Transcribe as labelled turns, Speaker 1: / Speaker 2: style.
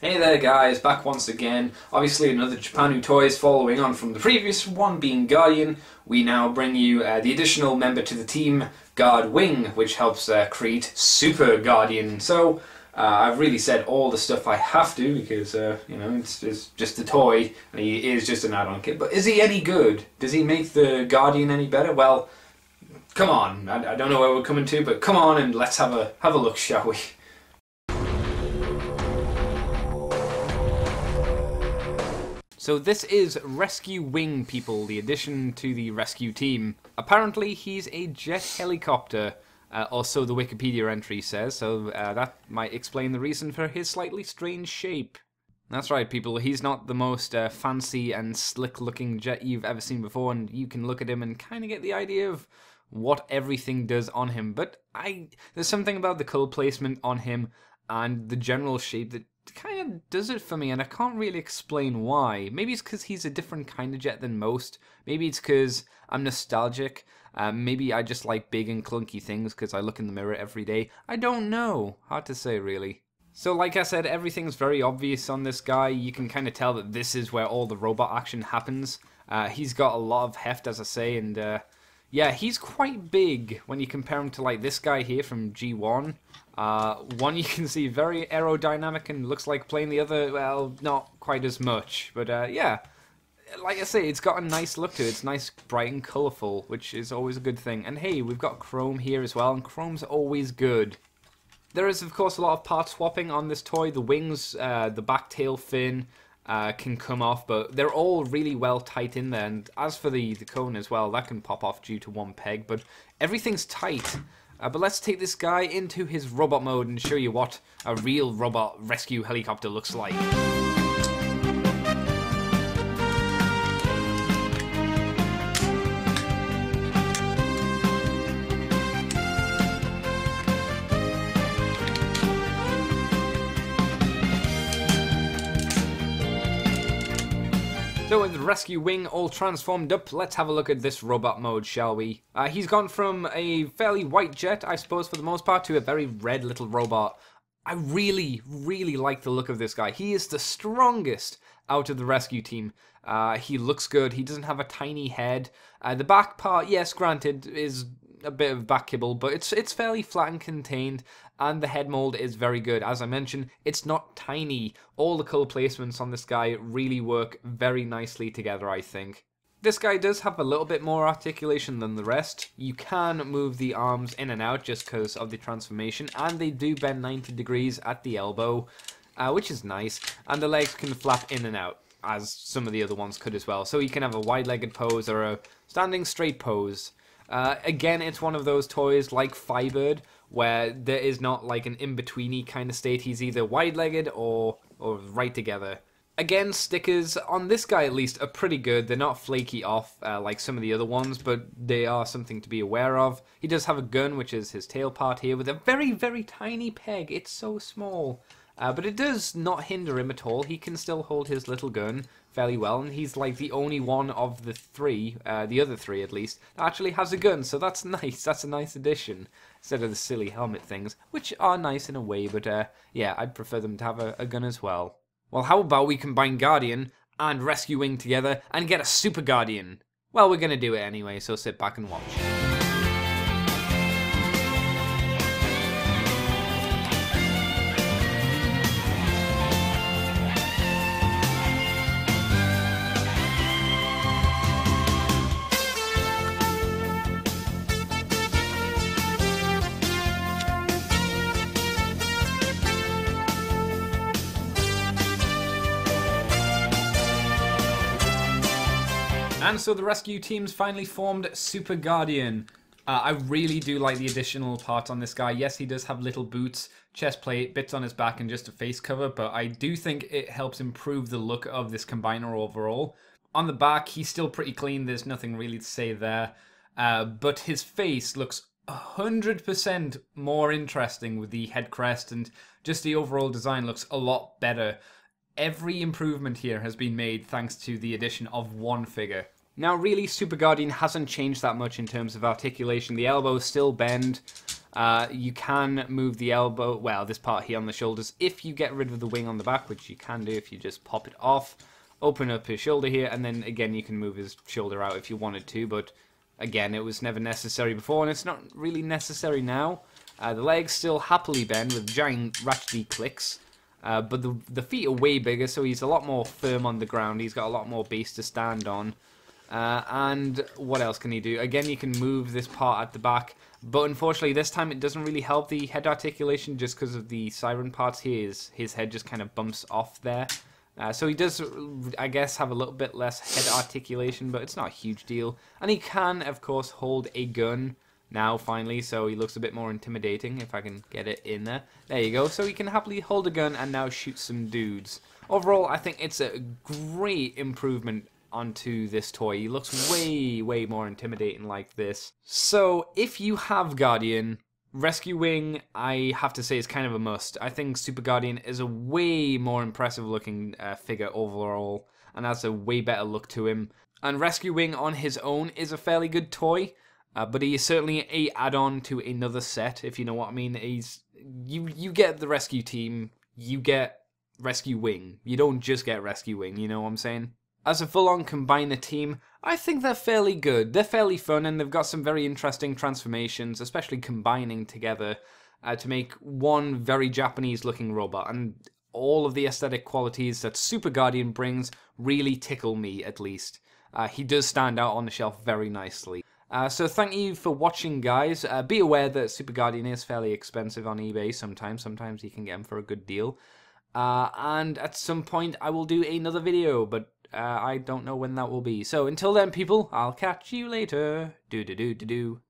Speaker 1: Hey there guys, back once again. Obviously another Japanu Toys following on from the previous one being Guardion. We now bring you the additional member to the team, Guard-Wing, which helps create Super Guardian. So I've really said all the stuff I have to because, you know, it's just a toy and he is just an add-on kit. But is he any good? Does he make the Guardian any better? Well, come on. I don't know where we're coming to, but come on and let's have a look, shall we? So this is Rescue Wing, people, the addition to the rescue team. Apparently he's a jet helicopter, or so the Wikipedia entry says, so that might explain the reason for his slightly strange shape. That's right, people, he's not the most fancy and slick-looking jet you've ever seen before, and you can look at him and kind of get the idea of what everything does on him, but there's something about the colour placement on him and the general shape that kind of does it for me, and I can't really explain why. Maybe it's because he's a different kind of jet than most. Maybe it's because I'm nostalgic. Maybe I just like big and clunky things because I look in the mirror every day. I don't know. Hard to say, really. So like I said, everything's very obvious on this guy. You can kind of tell that this is where all the robot action happens. He's got a lot of heft, as I say, and yeah, he's quite big when you compare him to like this guy here from G1. One you can see very aerodynamic and looks like playing, the other, well, not quite as much. But yeah, like I say, it's got a nice look to it. It's nice, bright and colourful, which is always a good thing. And hey, we've got chrome here as well, and chrome's always good. There is, of course, a lot of part swapping on this toy. The wings, the back tail fin can come off, but they're all really well tight in there. And as for the cone as well, that can pop off due to one peg, but everything's tight. But let's take this guy into his robot mode and show you what a real robot rescue helicopter looks like. So with the Rescue Wing all transformed up, let's have a look at this robot mode, shall we? He's gone from a fairly white jet, I suppose for the most part, to a very red little robot. I really, really like the look of this guy. He is the strongest out of the rescue team. He looks good, he doesn't have a tiny head. The back part, yes, granted, is a bit of back kibble, but it's fairly flat and contained, and the head mold is very good. As I mentioned, it's not tiny. All the colour placements on this guy really work very nicely together, I think. This guy does have a little bit more articulation than the rest. You can move the arms in and out just because of the transformation, and they do bend 90 degrees at the elbow, which is nice, and the legs can flap in and out, as some of the other ones could as well. So you can have a wide-legged pose or a standing straight pose. Again, it's one of those toys like Fighbird, where there is not like an in-betweeny kind of state. He's either wide-legged or right together. Again, stickers on this guy at least are pretty good. They're not flaky off like some of the other ones, but they are something to be aware of. He does have a gun, which is his tail part here, with a very, very tiny peg. It's so small. But it does not hinder him at all. He can still hold his little gun fairly well, and he's like the only one of the three, the other three at least, that actually has a gun, so that's nice. That's a nice addition, instead of the silly helmet things, which are nice in a way, but yeah, I'd prefer them to have a gun as well. Well, how about we combine Guardian and Rescue Wing together and get a Super Guardian? Well, we're gonna do it anyway, so sit back and watch. And so the rescue team's finally formed Super Guardian. I really do like the additional parts on this guy. Yes, he does have little boots, chest plate, bits on his back, and just a face cover, but I do think it helps improve the look of this combiner overall. On the back, he's still pretty clean. There's nothing really to say there. But his face looks 100% more interesting with the head crest, and just the overall design looks a lot better. Every improvement here has been made thanks to the addition of one figure. Now really, Super Guardian hasn't changed that much in terms of articulation. The elbows still bend, You can move the elbow, well, this part here on the shoulders, if you get rid of the wing on the back, which you can do if you just pop it off. Open up his shoulder here, and then again you can move his shoulder out if you wanted to, but again, it was never necessary before, and it's not really necessary now. The legs still happily bend with giant ratchety clicks, but the feet are way bigger, so he's a lot more firm on the ground. He's got a lot more base to stand on. And what else can he do? Again, you can move this part at the back, but unfortunately this time it doesn't really help the head articulation just because of the siren parts here. His head just kind of bumps off there. So he does, I guess, have a little bit less head articulation, but it's not a huge deal. And he can, of course, hold a gun now, finally, so he looks a bit more intimidating, if I can get it in there. There you go. So he can happily hold a gun and now shoot some dudes. Overall, I think it's a great improvement onto this toy. He looks way, way more intimidating like this. So, if you have Guardian, Rescue Wing, I have to say, is kind of a must. I think Super Guardian is a way more impressive looking figure overall, and has a way better look to him. And Rescue Wing on his own is a fairly good toy, but he is certainly a add-on to another set, if you know what I mean. You get the Rescue Team, you get Rescue Wing. You don't just get Rescue Wing, you know what I'm saying? As a full-on combiner team, I think they're fairly good. They're fairly fun, and they've got some very interesting transformations, especially combining together to make one very Japanese-looking robot. And all of the aesthetic qualities that Super Guardian brings really tickle me, at least. He does stand out on the shelf very nicely. So thank you for watching, guys. Be aware that Super Guardian is fairly expensive on eBay sometimes. Sometimes you can get them for a good deal. And at some point, I will do another video, but I don't know when that will be. So until then, people, I'll catch you later. Do-do-do-do-do.